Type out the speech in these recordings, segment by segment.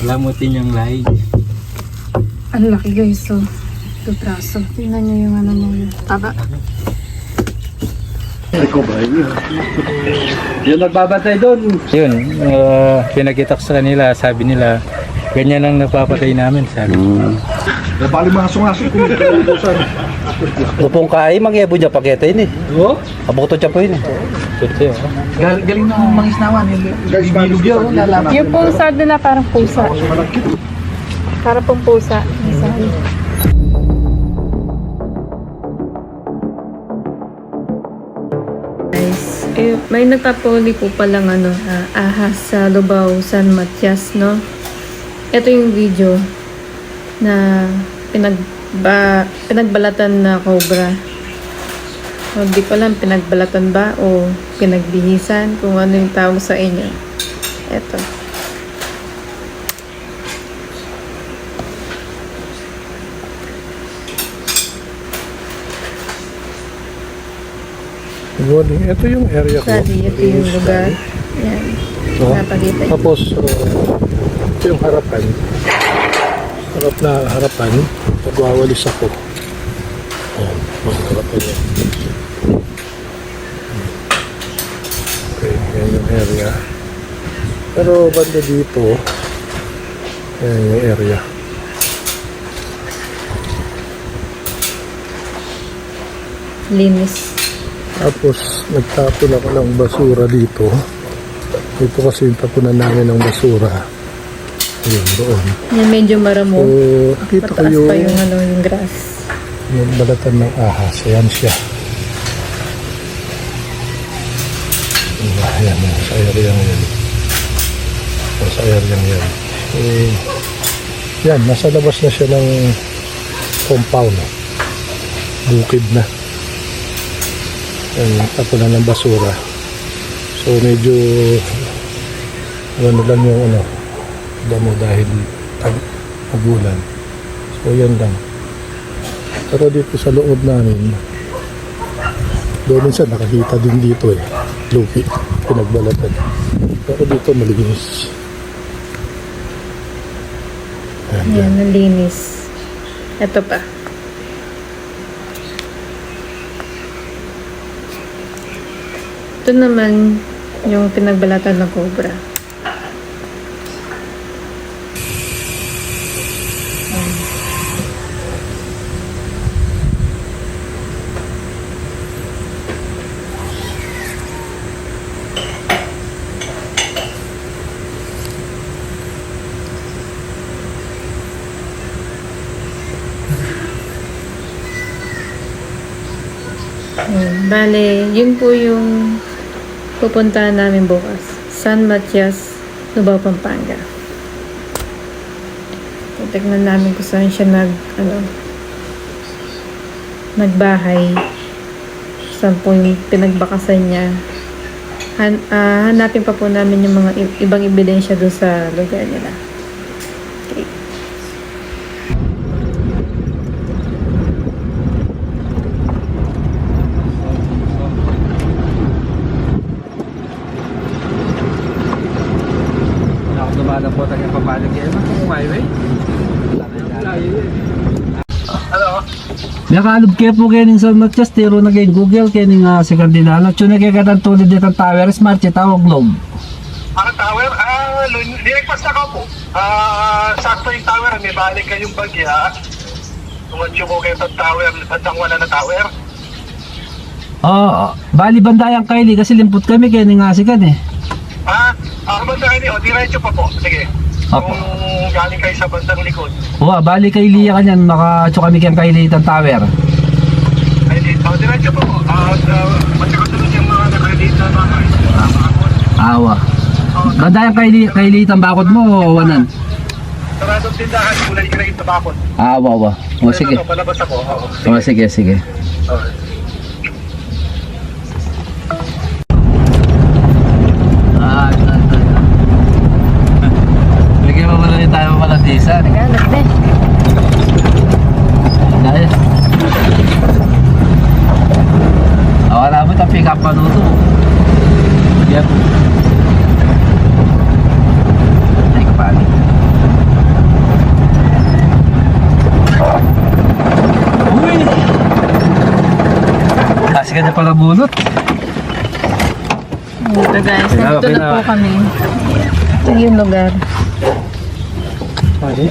Lamutin yung lahi. Ang laki guys, so. Ito braso. Tingnan nyo yung ano mo yun. Taba. Ikaw ba yun? Yung nagbabantay doon. Yun, pinagitak sa kanila, sabi nila, ganyan ang napapatay namin, sabi. Nabali mga sungasok ko. Upong kaay, mag-iabo dyan paketa yun eh. Oo? Abuto dyan po yun eh. Galing ng mangisnawan. Bilog yun. Yung pusa nila parang pusa. Parang pong pusa. Isang. Guys, may natapoli po palang ahas sa Lubao, San Matias, no? Ito yung video na pinagbalatan na cobra. Hindi ko alam pinagbalatan ba o pinagbihisan, kung ano yung tawag sa inyo. Ito. Ito yung area ko. Ito yung lugar. Yan. Oh. Napakita yun. Tapos, ito yung harapan. Harap na harapan. Pagwawalis ako. Ayan, harapan yan. Okay, yan yung area. Pero banda dito, yan yung area. Linis. Tapos, nagtapon ako ng basura dito. Ito kasi yung tapunan namin ng basura. Ayun, doon. Yan medyo maramo. So, dito ko Mataas yung, pa yung grass. yung balatan ng ahas. Ayan siya. Ayan, sa area yan. Sa area yan. Yan, nasa labas na siya ng compound. Bukid na. Yan, tapunan ng basura. So, medyo ano lang yung damo dahil magulan. So, yan lang. Pero dito sa loob namin, doon minsan nakakita din dito lupi, pinagbalatan. Pero dito malinis. Yan, nalinis. Ito pa. Ito naman yung pinagbalatan ng cobra. Bale, yun po yung pupuntahan namin bukas. San Matias, Lubao, Pampanga. Tignan namin kung saan siya nagbahay. Saan po yung pinagbakasan niya. Hanapin pa po namin yung mga ibang ebidensya doon sa lugar nila. Okay. Po tayo papalag yan. Kung highway. Nakalog kayo po kayo ng San Matias, tiro na kayo Google kayo ng si Cardinal. At yun na kayo katang tulad dito ng tower, smart siya tawag globe. Ang tower, direct pass na ka po. Sakto yung tower, may balik kayong bagya. Tumatyo ko kayo sa tower, bandang wala na tower. Bali bandayang kaili kasi limpot kami kayo ng asikan eh. Bandang ini, diretso pa po. Sige. Opo. Kung galing kayo sa bandang likod. Bali kay Lia kanyan, makatso kami kayang kaili ng tower. Diretso pa po. Magkakasunod yung mga nakredita na mga Awa. Bandayang kaili ng bakod mo o wanan? saradong tindahan, kulay grade na bakod. Awa. O sige. Palabas ako. O sige. Okay. Bigyan mo pala tayo malatisan. Naghanap din. Dahil. Awala mo pick up pa nuto. Yan. Ay kapali. Pwede pala bunot. Ito guys, nandito na po kami. Ito yung lugar. Pwede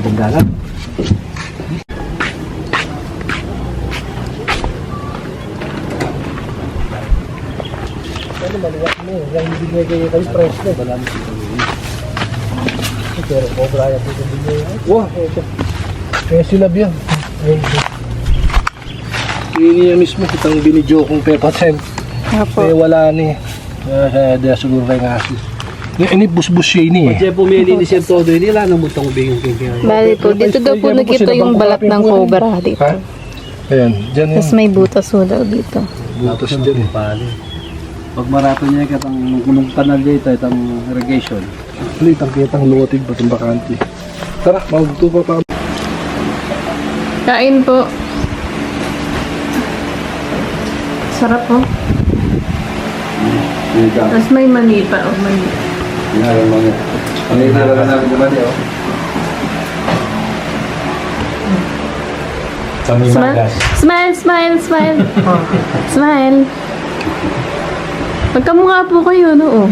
kong dalat. Ano maliwak mo? Yung hindi kayo kayo press na. Pero cobra yan dito dito. Wah, ito. Kaya silab yan. Hindi niya mismo kitang binidyo kong pepaten. Apo. Eh wala ni. Kaya siguro kayo nga asis. Ini busbus siya ini eh. Diyan pumili ni Sir Todo, hindi lang namutang ubing yung Bali po, dito daw po nakita yung balat ng cobra dito. Ha? Ayan, dyan Tapos yung may butas po daw dito. butas dyan eh. Pag marato niya katang nung kanal dito, itang irrigation. Ulit ang kitang luwatig batong bakante. Tara, magtupa pa. Kain po. Sarap po. Tapos may mani pa. Oh, mani. Smile, smile, smile. Smile. Magkamukha po kayo, no?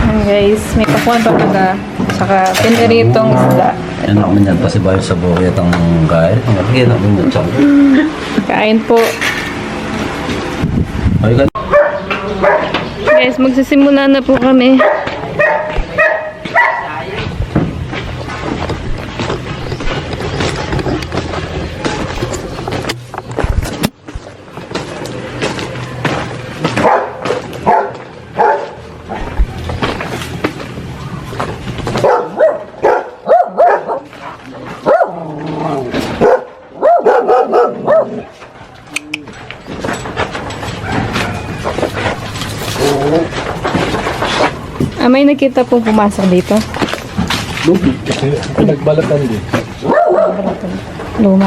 Ayan guys, may pakuan pa pala. Saka piniritong isda. Yan naman yan, kasi bayo sa buhay at ang gaya. Ang lagyan naman yan, tsaka. Kain po. Ay, Guys, magsisimula na po kami. May nakita po pumasok dito. Lubig kasi pinagbalatan din. Luma.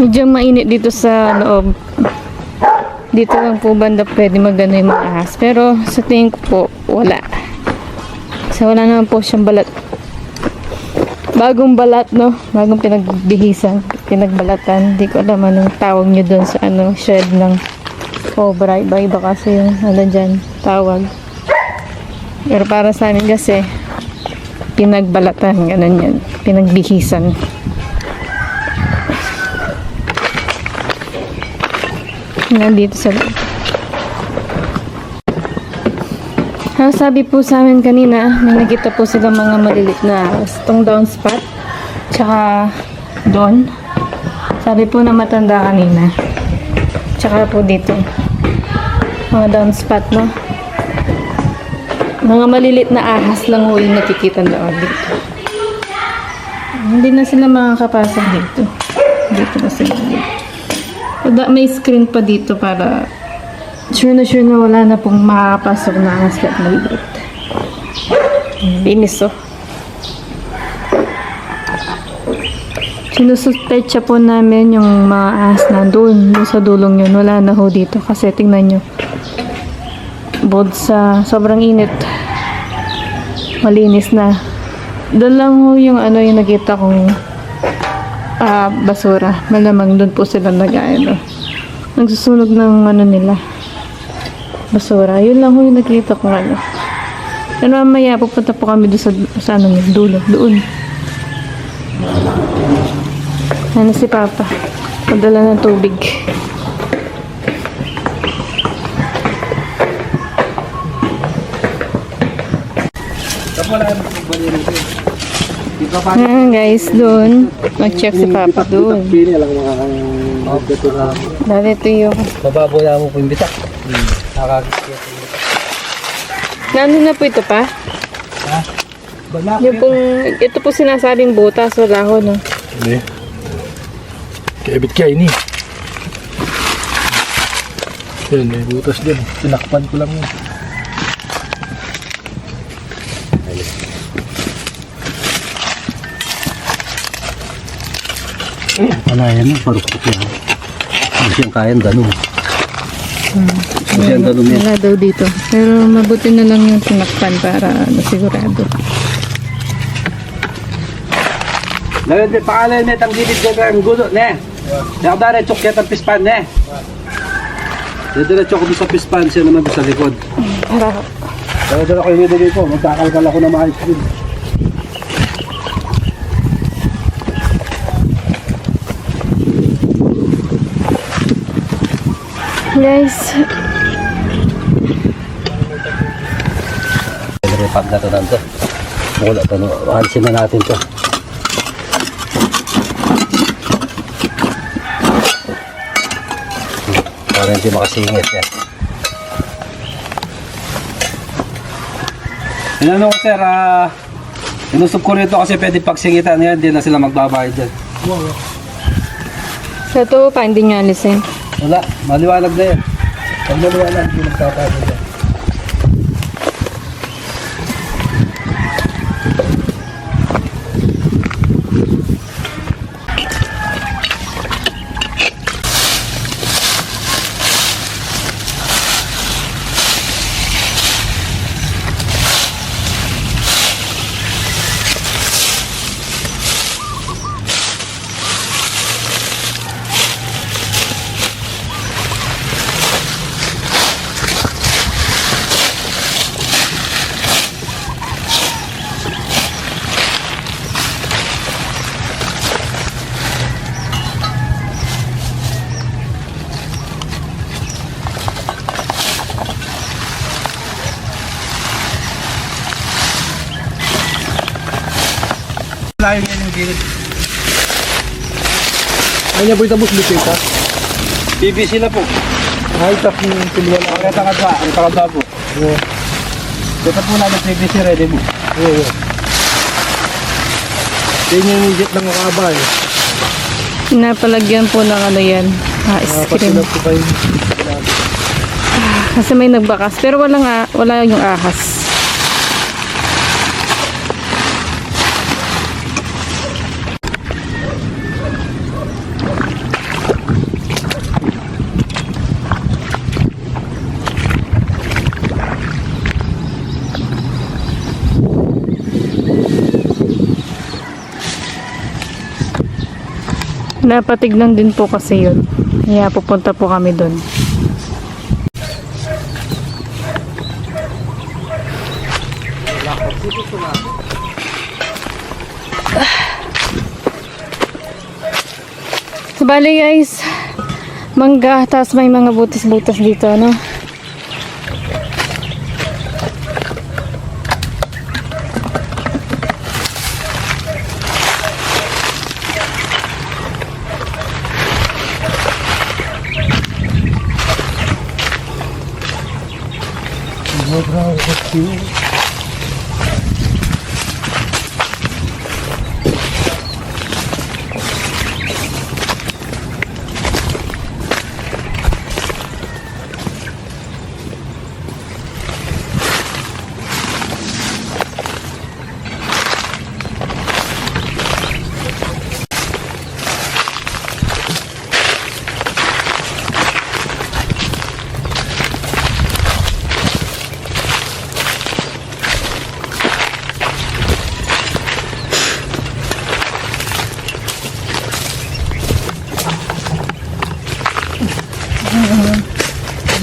Medyo mainit dito sa loob. Dito lang po banda pwede magano yung mga ahas. Pero sa tingin ko po, wala. Kasi wala naman po siyang balat. Bagong balat, no? Bagong pinagbihisan, pinagbalatan. Hindi ko alam anong tawag nyo doon sa ano, shed ng cobra. Iba-iba kasi yung ano dyan, tawag. Pero para sa amin kasi, pinagbalatan, ganun yan. Pinagbihisan. Nandito sa loob. Sabi po sa amin kanina, may nakita po silang mga malilit na itong down spot. Tsaka doon. Sabi po na matanda kanina. Tsaka po dito. Mga down spot, no? Mga malilit na ahas lang ho yung nakikita doon dito. Hindi na sila makakapasok dito. Dito na sila dito. May screen pa dito para sure na wala na pong makakapasok na ahas at maliit. Binis, oh. Sinususpecha po namin yung mga ahas na doon sa dulong yun. Wala na ho dito kasi tingnan nyo. Bukod sa sobrang init, malinis na. Doon lang ho yung ano yung nakita kong basura. Malamang doon po sila nag-ano. Nagsusunog ng ano nila. Basura. Yun lang ho yung nakita ko ano. Pero mamaya pupunta po kami doon sa ano niya, dulo. Doon. Ano si Papa? Padala ng tubig. Ayan guys, doon. Mag-check si Papa doon. Dali ito yung Mababoya mo po yung bitak. Nakakikita. Nano na po ito pa? Yung pong, ito po sinasabing butas sa dahon, no? Hindi. Kaibit kaya ini. Yan, may butas din. Tinakpan ko lang yun. Ano yan, parukot yan. Hindi siyang kayang ganun. Hindi siyang ganun yan. Wala daw dito. Pero mabuti na lang yung sinakpan para nasigurado. Ngayon, pangalan na itang gilid dyan ang gulo, ne? Nakadari, chok yan ang pispan, ne? Dito chok doon sa pispan, siya naman doon sa likod. Harap. Dala ko yung nilagay ko, magkakalkal ako na maayos din. Guys, Repag na ito nanto. Wala ito, alisin na natin ito. Para hindi makasingit yan. Inano ko sir, inusap ko rito kasi pwede pagsingitan yan, hindi na sila magbabayad dyan. sa to pa, hindi nyo alisin. Wala, maliwanag na yan. Pag maliwanag, hindi magtatago dyan. Layo niya yung gilid. Ay niya po itabos lipit ha. BBC na po. Ay tak yung tulwa na. Ang takadwa po. Oo. Ito po namin BBC ready mo. Oo. Yan yung jet ng makaba eh. Pinapalagyan po ng ano yan, screen. Pasilap ko kayo. Kasi may nagbakas. Pero wala yung ahas. Napatignan din po kasi yun. Kaya pupunta po kami doon. So, bali guys, mangga, tapos may mga butas-butas dito, no?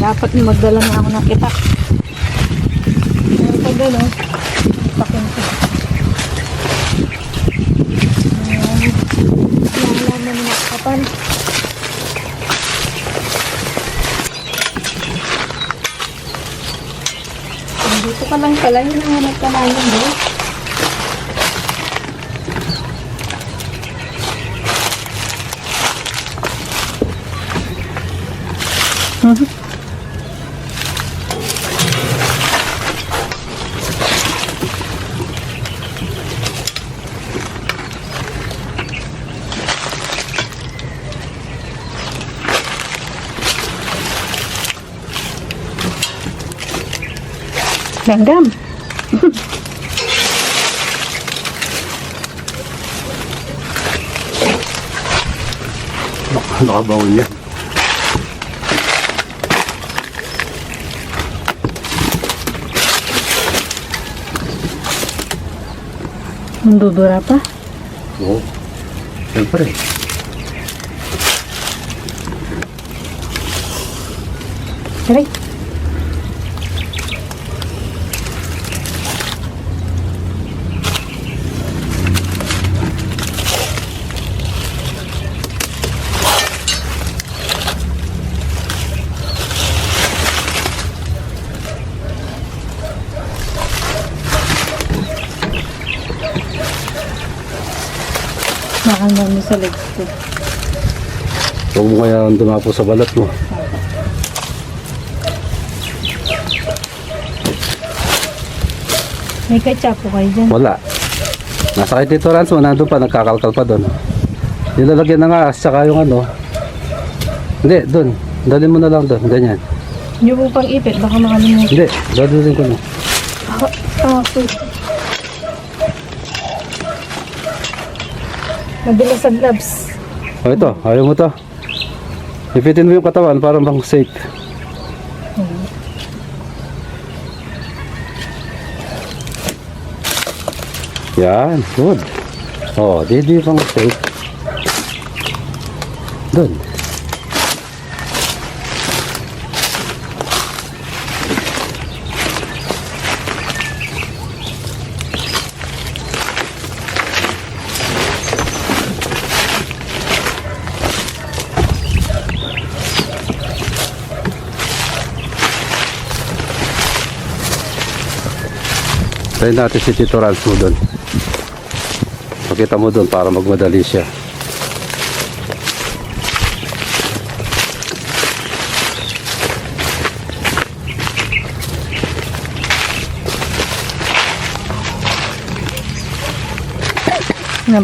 Dapat magdala na ako ng kita. Pero pag gano'n, takin ko. Wala na mga kapal. Dito ka lang pala, yun ang hanap ka namin doon. Langgam. Nakabawal yan. Nandudura pa. Oo. Siyempre. Aray. Nakanda mo sa legs ko. Huwag mo kaya dumapo sa balat mo. May kachapo kayo dyan. Wala. Nasa kay Tito Ranzo, nandun pa, nagkakalkal pa doon. Nilalagyan na nga, saka yung ano. Hindi, doon. Dalhin mo na lang doon, ganyan. Yung upang ipit, baka makalimutan. Hindi, dadalhin ko na. Po. Madalas sa gloves. O ito, ayaw mo to. Ipitin mo yung katawan para bang safe. Yan, good. Oh, di pang safe. Doon. Tayo natin si Tito Ranzo doon. Pakita mo doon para magmadali siya.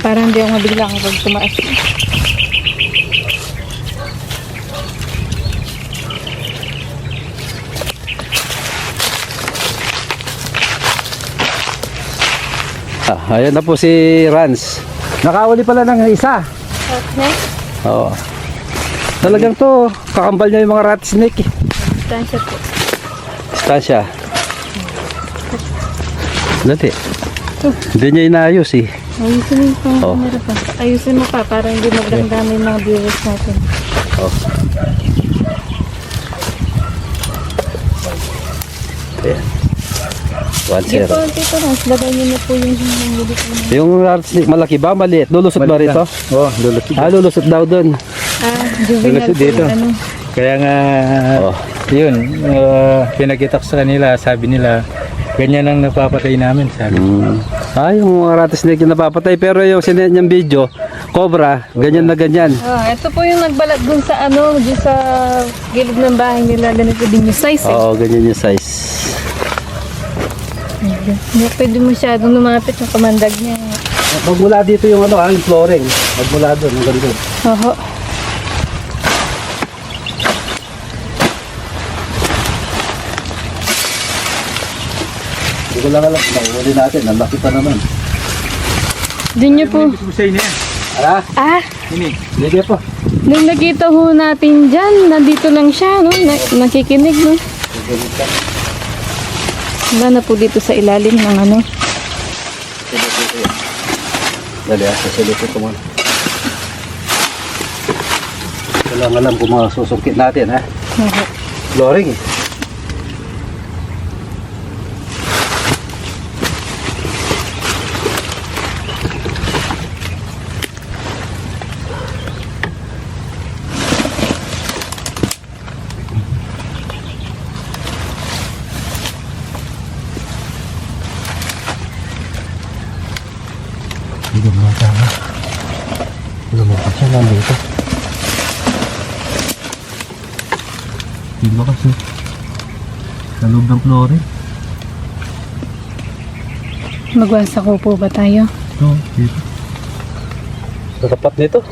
Parang hindi ako mabigla kapag tumaas. Ayan na po si Rans. Nakahuli pala ng isa. Okay. Oo. Talagang to, kakambal niya yung mga rat snake. Tansya po. Tasya. Dati. Hindi niya inayos eh. Ayusin mo pa. Oh. Pa. Ayusin mo pa para hindi magdamdami yung mga viewers natin. Oh. Ayan. 1-0. Sige po, Tito Rans, lagay niyo na po yung huli ko na. Yung rat snake malaki ba? Maliit? Lulusot ba rito? Oo, lulusot. Lulusot daw doon. Juvenile Lulusot po dito. yung ano. Kaya nga, Oh. yun, pinakita ko sa kanila, sabi nila, ganyan ang napapatay namin, sabi. Yung rat snake yung napapatay. Pero yung sinend niyang video, cobra, ganyan na ganyan. Ito po yung nagbalat dun sa ano, dun sa gilid ng bahay nila. Ganito din yung size eh. Oo, ganyan yung size. Hindi pwede masyadong lumapit yung kamandag niya. Magmula dito yung ano, yung flooring. Magmula doon, hanggang doon. Oho. Hindi ko lang alam, huli natin, ang laki pa naman. Doon niyo po. Busay na yan. Ah, Sige po. nung nakita ho natin dyan, nandito lang siya, no? Nakikinig, no? Wala na po dito sa ilalim ng ano. Dali, sasalit ito mo. Walang alam kung masusungkit natin, ha? Oho. Flooring, eh. Lumabas siya nandito. Diba kasi sa loob ng flooring? Magwasa ko po ba tayo? Oo, dito. Sa tapat nito?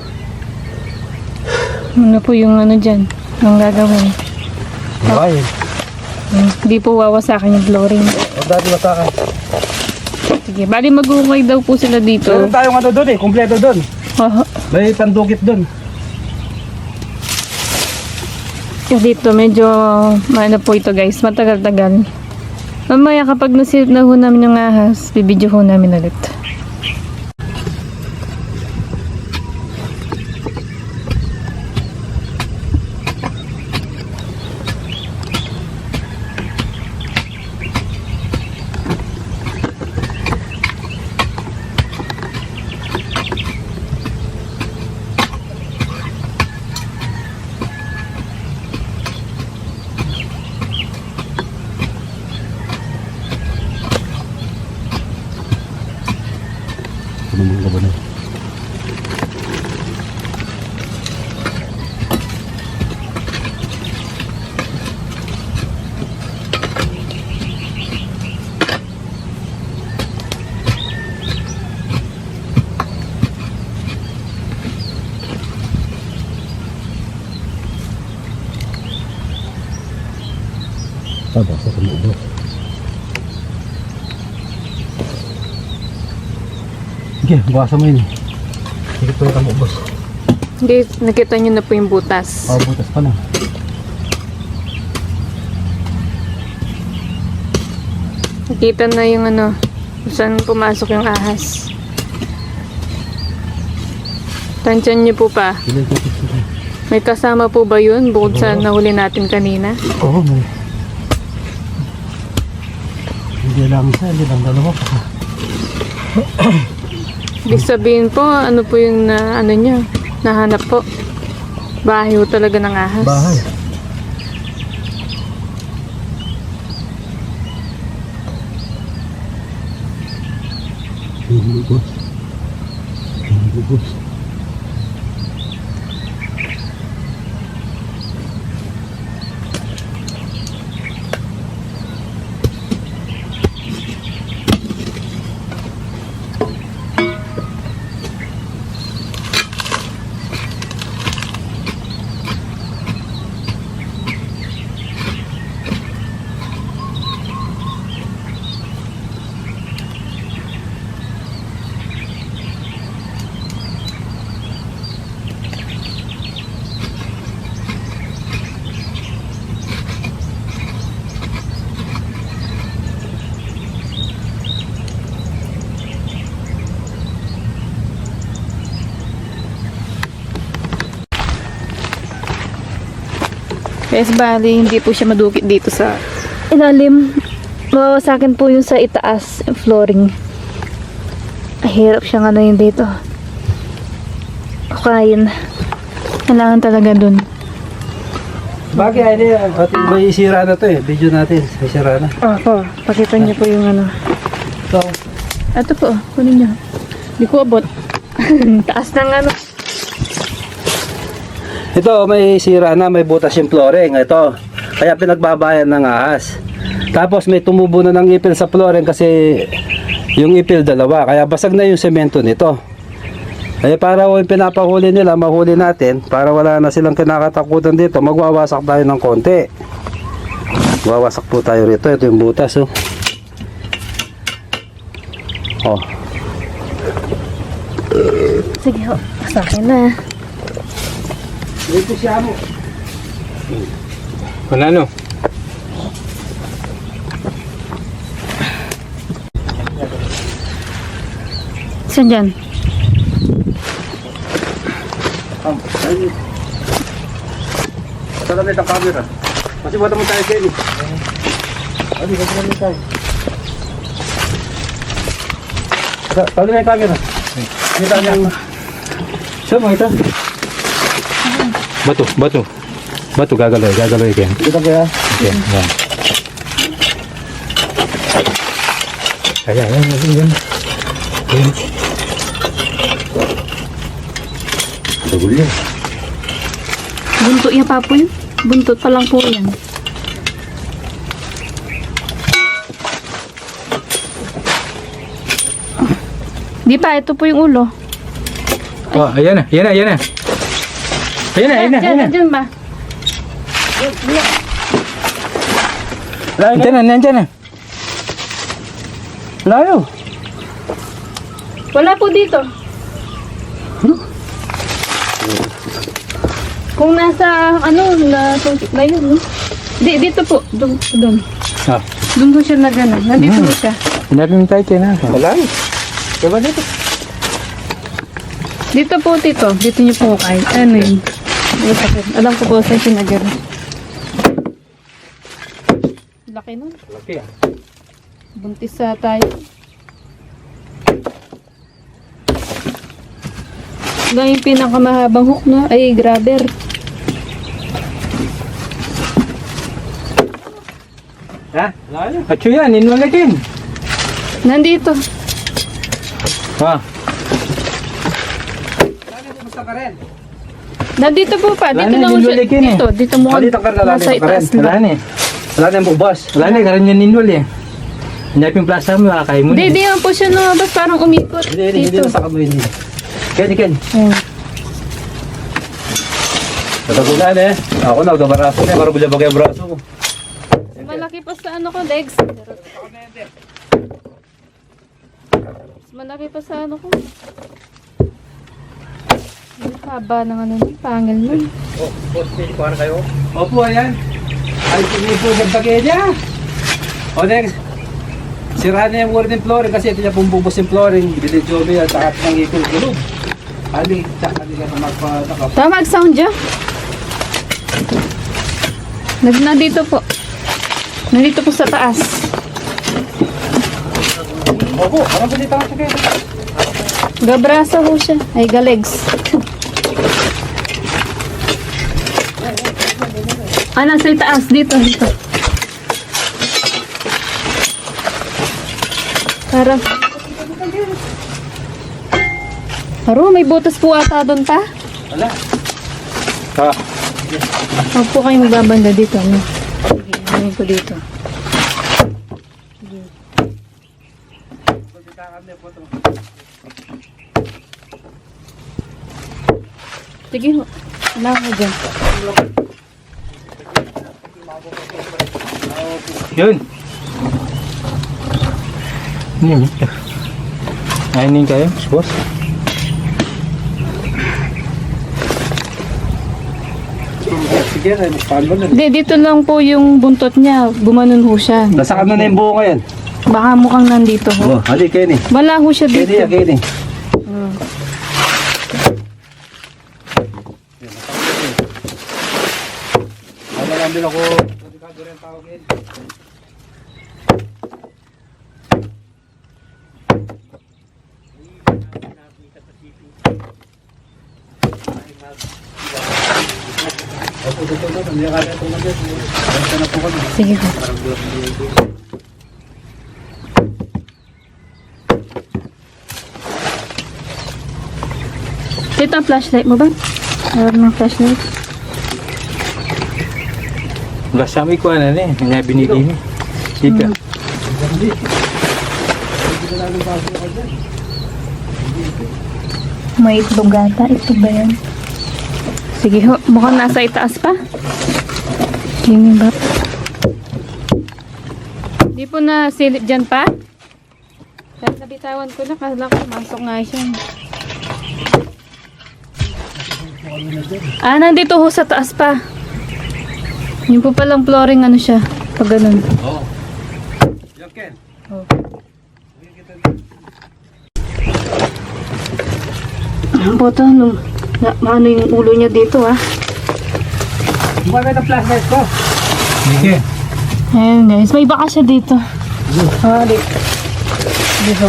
Ano po yung ano dyan? Ang gagawin? Okay. Hindi po wawasakin yung flooring. Huwag dati masakan. Sige, bali mag-uungay daw po sila dito. Meron tayong ano doon eh, kumpleto doon. Oho. May pandukit doon. Dito medyo ano po ito guys, matagal-tagal. Mamaya kapag nasilip na ho namin yung ahas, bibidyo ho namin ulit. naman ka ba na? Basa ka mo ba? Sige, basa mo yun. Sige po ka mo boss. Hindi, nakita nyo na po yung butas. Butas pa na. Nakita na yung ano, kung saan pumasok yung ahas. Tansyan nyo po pa. May kasama po ba yun bukod sa nahuli natin kanina? Oo, may. Hindi lang isa, hindi lang dalawa pa. Ibig sabihin po, ano po yung ano nyo, nahanap po. Bahay po talaga ng ahas. Bahay. Hindi boss. Hindi boss. Yes, bali, hindi po siya madukit dito sa ilalim. Mawawasakin po yung sa itaas, flooring. Hirap siyang ano yun dito. Kain. Kailangan talaga dun. Bagay, ano yan? Ating may sira na to eh. Video natin. May sira na. Opo, pakita niyo po yung ano. So, Ito po, kunin niyo. Hindi ko abot. Taas ng ano. ito may sira na, may butas yung flooring. Ito. Kaya pinagbabayan ng ahas. Tapos may tumubo na ng ipil sa flooring kasi yung ipil dalawa. Kaya basag na yung semento nito. Eh para yung pinapahuli nila, mahuli natin, para wala na silang kinakatakutan dito, magwawasak tayo ng konti. Wawasak po tayo rito. Ito yung butas, oh. Oh. Sige ho, sa akin na. Dito siya mo. Wala no? Saan dyan? Salamit ang camera. Kasi wala mo tayo, Kenny. Salamit tayo. Salamit ang camera. Kita niya. Saan mo ito? Batu, batu. Batu, gagaloy Ken. Kita kaya. Okay, yan. Kaya, yan. Tagul yan. Buntot yan pa po yun. Buntot pa lang po yan. Di pa, ito po yung ulo. Oh, ayan na. Ayan na. Diyan ba? Nandiyan na. Layo. Wala po dito. Kung nasa, na yun, no? Dito po. Doon. Ah, Doon po siya nagana. Nandito po siya. hinapin mo tayo, Ken, ha? Wala. Diba dito? Dito po, tito. Dito niyo po kain. Ano yun? Ay, sakit. Alam ko po saan siya nagana. Laki nun. Laki, ah. Buntis sa tayo. Lang yung pinakamahabang hook, no? Ay, grabber. Ha? Atyo yan, inwala, Ken. Nandito. Ha? Lalito ka rin. Nandito po pa. Dito Wala na, lang siya. nilulik yun eh. Dito mo. Dito ka rin, lalito ka rin. Wala na eh. Wala na yung bubos. Wala na, karan yan ninwal eh. Hanapin plaza mo, makakain mo Hindi, na. di naman po siya lumabas. Parang umikot. Hindi Dito. na sa kamoy hindi. Ken. Ayun. Natagulan eh. Ako na, gabaraso na. Parang bulabag yung braso ko. Malaki pa sa ano ko, Dex. Mas malaki pa sa ano ko. Ang haba ng ano niya, pangil nun. Opo, ayan. Ay, sinipo ng bagay O, next. Sira na yung wooden flooring kasi ito niya pumbubos yung flooring. Bili-jobi at saka ng ipil gulog. Ali, tsaka nila na magpa-nakap. Tama, sound dyan. Nandito po. Nandito po sa taas. Opo, parang balita ka siya kayo. Gabrasa ho siya. Ay, galegs. Nasa itaas. Dito. Parang. Haro, may butas po ata doon pa. Wala. Ha? Huwag po kayo magbabanda dito. Ano? Sige, hanin ko dito. Sige ho. Wala ko dyan. Yun. Yun. Ayun kayo, boss. Sige, paano na? Hindi, dito lang po yung buntot niya. Gumanon ho siya. Nasa kami na yung buo ngayon. Baka mukhang nandito ho. Oh, hali, Kenny. Wala ho siya dito. Kenny. Hmm. Wala lang din ako. Delikado rin tawagin. Sige ho. Dito ang flashlight mo ba? Meron ng flashlight. Basta may kuha na eh. Hindi binili niya. Sika. May itlog ata. Itlog ba yan? Sige ho. Mukhang nasa itaas pa. Hindi ba? Di po na silip dyan pa? Dahil nabitawan ko na. Kala ko masok nga siya. Nandito ho sa taas pa. Yung po palang flooring ano siya. Pag ganun. Oo. Yan, Ken. Ang boto, maano yung ulo niya dito ah. Bumagay ng flashlight ko. Sige. Ayan guys, may baka siya dito. Dito. Dito.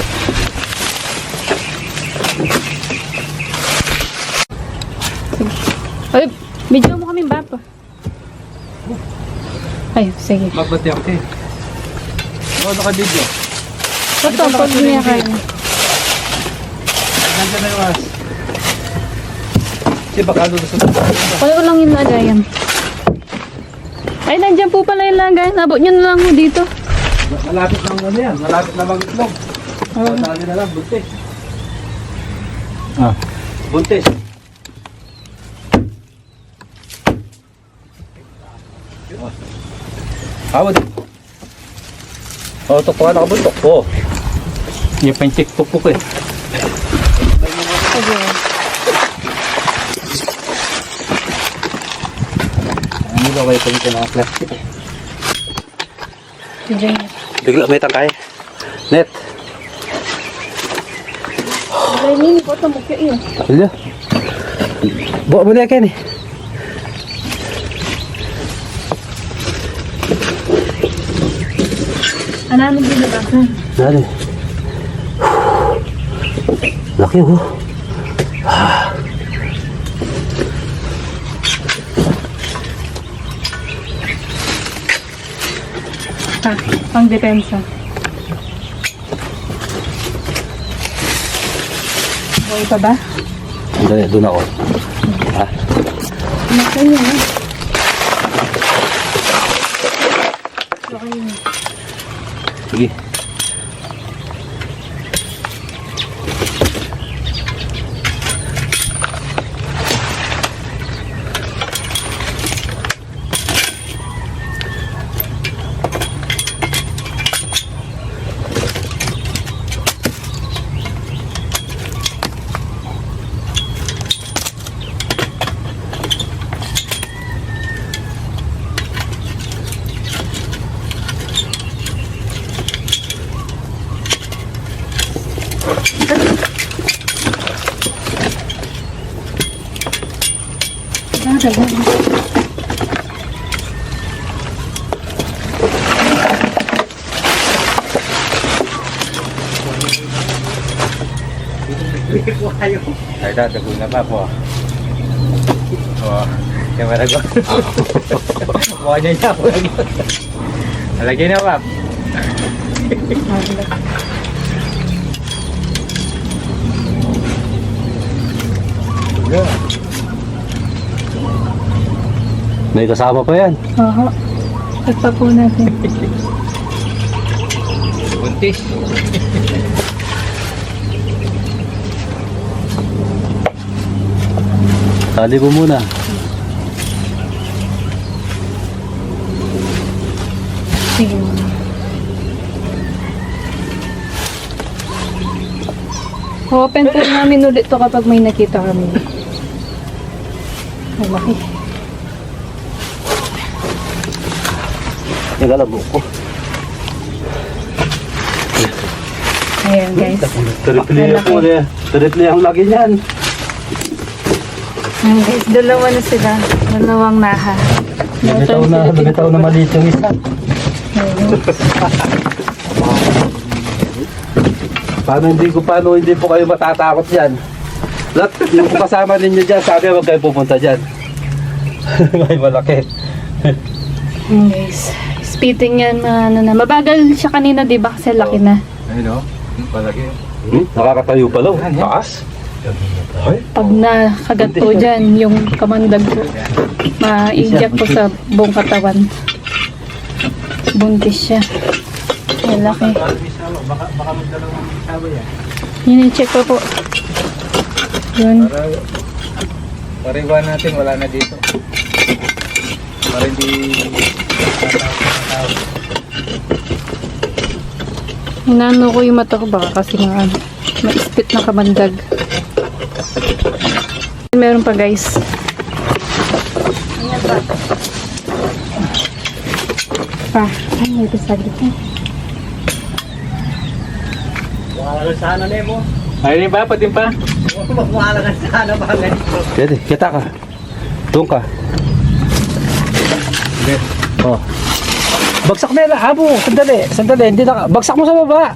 Ay, video mo kami ba pa? Ay, sige. Magbati ako eh. Oo, naka-video. Ito, pag niya kayo. Nandiyan na yung as. Kasi baka doon sa Wala ko lang yung lagayan. Ay, nandiyan po pala yung lagayan. Nabot nyo na lang ho dito. Malapit lang ano yan. Malapit na mag-itlog. Dali na lang, buntis. Ah. Buntis. Awad. Oh, tukuha na kabuntok. Oh. Yung pa yung TikTok ko eh. Sige. Ano ba kayo pagkita ng plastic eh? Sige. Bigla may tangkay. Net. Ay, nini po ito. Mukyo yun. Hala. Bawa mo na Ken eh. Namin binibasan. Dali. Laki oh. Pang depensa. Buhay pa ba? Dali, doon ako. Ha? Masaya na. Sige. Ay, dadago na pa po. Oh, kamera ko. Mukha niya niya po. Lagi na, Pap. May kasama pa yan. Oo. Pagpa po natin. Buntis. Tali mo muna. Sige. Open po namin ulit to kapag may nakita kami. Malaki. Nagalabo ko. Ayan guys. Triple ako eh. Triple ang lagi niyan. Ayan guys, dalawa na sila. Dalawang naha. Lumitaw na maliit yung isa. Ayun. Paano hindi po kayo matatakot yan? Lahat yung kasama ninyo dyan, sabi huwag kayo pupunta dyan. May malaki. Ayan guys. Spitting yan na mabagal siya kanina, di ba? Kasi laki na. Ayun o. Palagi. Nakakatayo pa lang. Taas. Pag nakagat po dyan, yung kamandag po, ma-inject po sa buong katawan. Buntis siya. Ang laki. Baka magdalawang isawa yan. Yun, i-check po po. Yun. Para iwan natin, wala na dito. Para hindi tataw. Inano ko yung mata ko baka kasi nga ma-spit na kamandag. Meron pa guys. Ayan pa. Pa. Ay, may pisagit na. Ayun ba? Pati pa? Pwede, kita ka. Doon ka. Oh. Bagsak na yung abo. Sandali. Hindi na. Bagsak mo sa baba.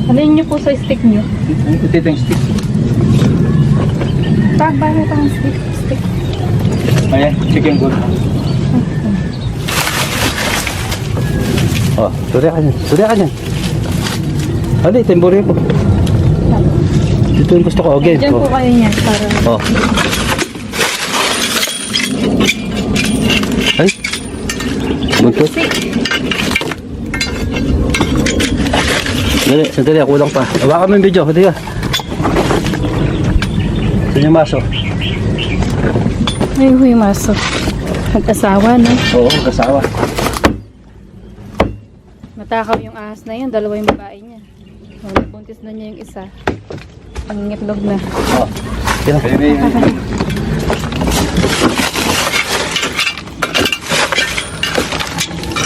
Alin nyo po sa stick nyo? Ito yung stick. Bakit ang stick? Ayan, chicken good. Oh, surya ka niyan. Hali, timburi ko. Dito yung gusto ko. Okay. Diyan po kayo niyan para... Oh. Ay. Buntot. Sandali, kulang pa. Hawakan mo yung video. Hindi ka. Saan yung maso? Ay, huy, maso. Mag-asawa, no? Oo, kasawa. Matakaw yung ahas na yan. Dalawa yung babae niya. Buntis na niya yung isa. Pangingitlog na. Oh. Kaya.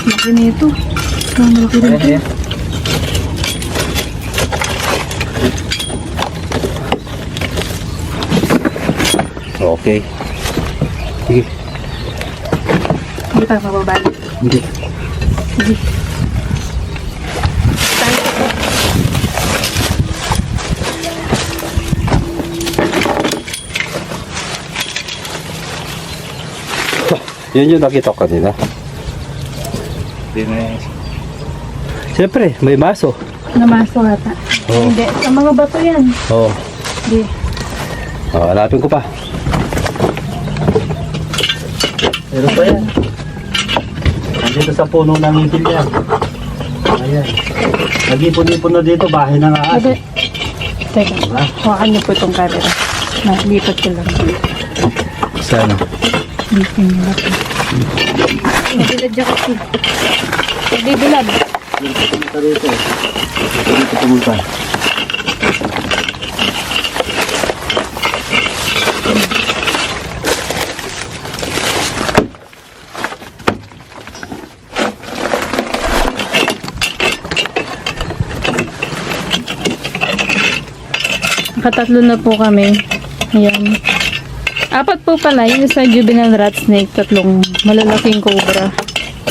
Laki na ito. Malaki rin ito. Okay. Sige. Hindi pa mababalik. Hindi. Sige. Yun yung nakita ko kanina. Hindi na yan. Siyempre, may maso. Namaso ata. Oo. Hindi. Ang mga bato yan. Oo. Hindi. Oh, hanapin ko pa. Meron pa yan. Nandito sa puno ng ipil yan. Ayan. Nag-ipon-ipon na dito, bahay ng ahas. Pwede. Teka, hawakan niyo po itong camera. Lipat ko lang. Sana. Dito niyo lang. Nabilad niya kasi. Nabibilad. Dito dito. Dito pumunta. Nakatatlo na po kami. Ayan. 4 po pala. Yung isa juvenile rat snake. 3 malalaking cobra.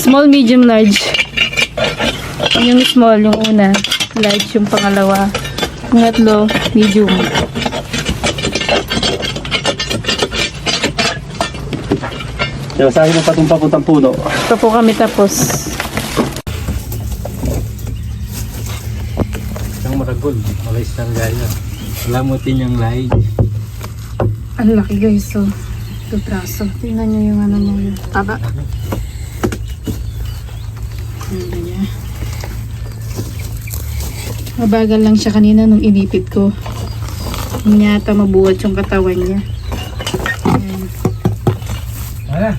Small, medium, large. Yung small, yung una. Large yung pangalawa. Yung 3, medium. Sabi mo pa itong papuntang puno. Ito po kami tapos. Isang maragol. Malay isang gaya. Lamutin yung lahi. Ang laki guys. So, ito braso. Tingnan nyo yung ano mo yung taba. Tingnan niya. Mabagal lang siya kanina nung inipit ko. Hindi yata mabuhat yung katawan niya. Ayan. Ano?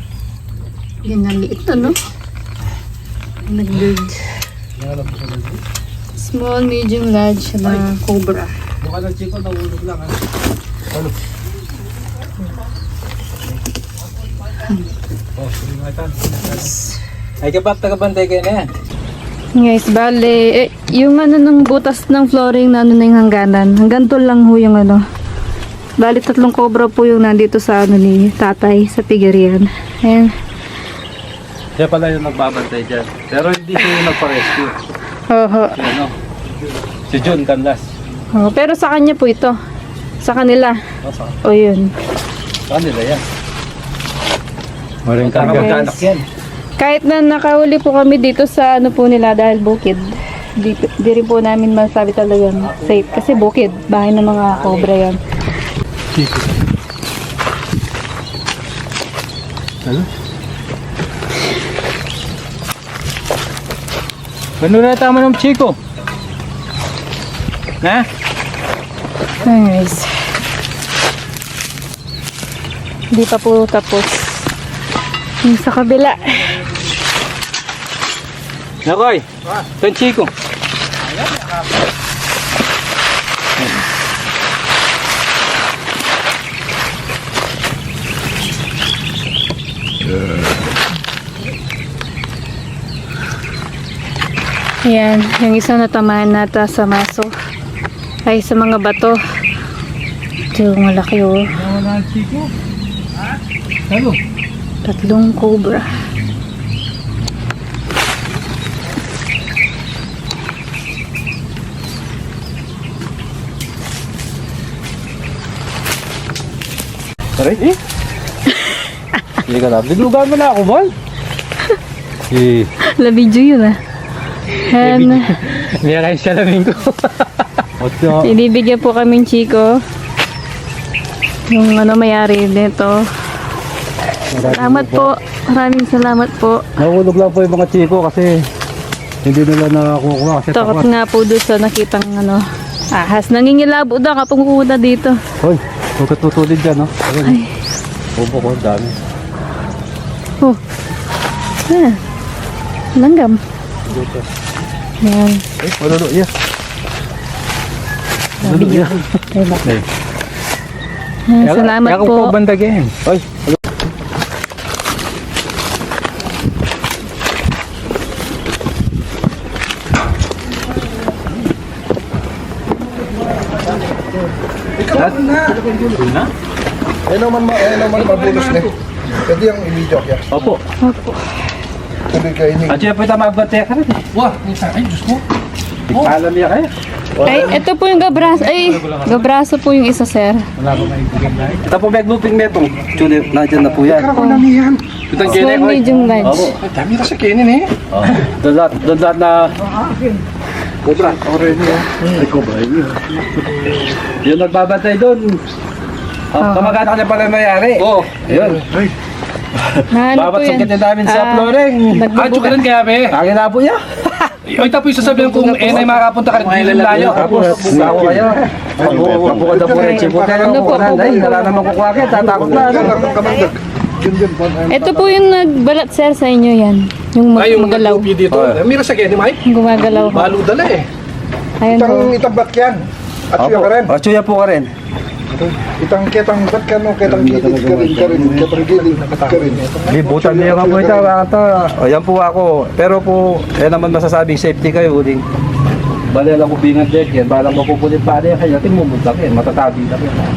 Yan ang liit na, no? Nag-bird. Small, medium, large na cobra. Mukha ng chiko, nahulog lang ha. Oh, sige nga ito. Ay, kabak, tagabantay kayo na yan. Guys, bale, yung ano ng butas ng flooring na ano na yung hangganan. Hanggang to lang ho yung ano. Bale, 3 cobra po yung nandito sa ano ni tatay sa pigerian. Ayan. Siya pala yung nagbabantay dyan. Pero hindi siya yung nagpa-rescue. Oho. Si ano? Si John Canlas. Oh, pero sa kanya po ito. Sa kanila. O yun. Saan nila yan? Maring karga. Magkaanak yan. Kahit na nakahuli po kami dito sa ano po nila dahil bukid. Di rin po namin masabi talagang safe. Kasi bukid. Bahay ng mga cobra yan. Ano? Ano na tama ng chiko? Na? Nice. Hindi pa po tapos. Yung sa kabila. Nakoy! Ito ang chiko. Ayan, yung isa natamaan nata sa maso. Ay, sa mga bato. Ito, malaki oh. Wala ang chiko? Ha? Ano? 3 cobra. Taray eh? Hindi ka na. Binugan mo na ako, Bol. Eh. La video yun ah. Ayan, Niyakay siya namin ko. inibigyan po kaming chiko. Yung ano mayari nito. Salamat po. Maraming salamat po. Nahulog lang po yung mga chiko kasi hindi nila nakakuha kasi Takot takot. nga po doon sa nakitang ano. Ahas. Nangingilabo daw kapag pupunta dito. Hoy, huwag ka tutulid dyan, no? Ay. Ubo ko, dami. Oh. Ah. Langgam. Yan. Eh, malulu, yeah. Malulu, yeah. Diba? Salamat Yako po. po bandagin. Hoy, Na? Eh naman mabulos na. Pwede yung i-video kaya. opo. Opo. Tubig kayo ni. At siya po ito magbantay ka rin eh. Wah, minsan ay Diyos ko. Alam niya kayo. Ay, ito po yung gabraso. Ay, gabraso po yung isa, sir. Wala ko maibigay na. Tapos may looping metong. Chuli, nandiyan na po yan. Karo na niyan. Itong Small, medium, large. Opo. Ay, dami na sa kinin eh. Oh. Doon lahat na... Cobra. Cobra niya. Ay, cobra niya. Yung nagbabantay doon. Kamag-anak niya pala mayari. Oo. Ayun. Na ano po Bawat yan? sangkit namin sa Ah, flooring. nagbubuka. kaya be. Akin na po niya. Oy, tapos sasabihin kung ay makapunta ka rin layo. Tapos, buka ko kayo. Pagbuka daw po rin. Chibuta Ano po, ko. Ay, wala naman kukwakit. Tatakot na. Ito po yung nagbalat sir sa inyo yan. Yung magalaw. dito. Mira sa kanya, Mike. Yung gumagalaw. Balo dala eh. Ayun po. Itang yan. At Opo. O, tsuya po ka rin. Itang ketang bat ka no, ketang gilid ka rin. Ketang gilid ka rin. Libutan niyo nga po ito. O, yan po ako. Pero po, naman masasabing safety kayo. Uling. Bali lang ko bingat deck yan. Balang mapupunit pa rin. Kaya natin mumultak yan. Matatabi na yan.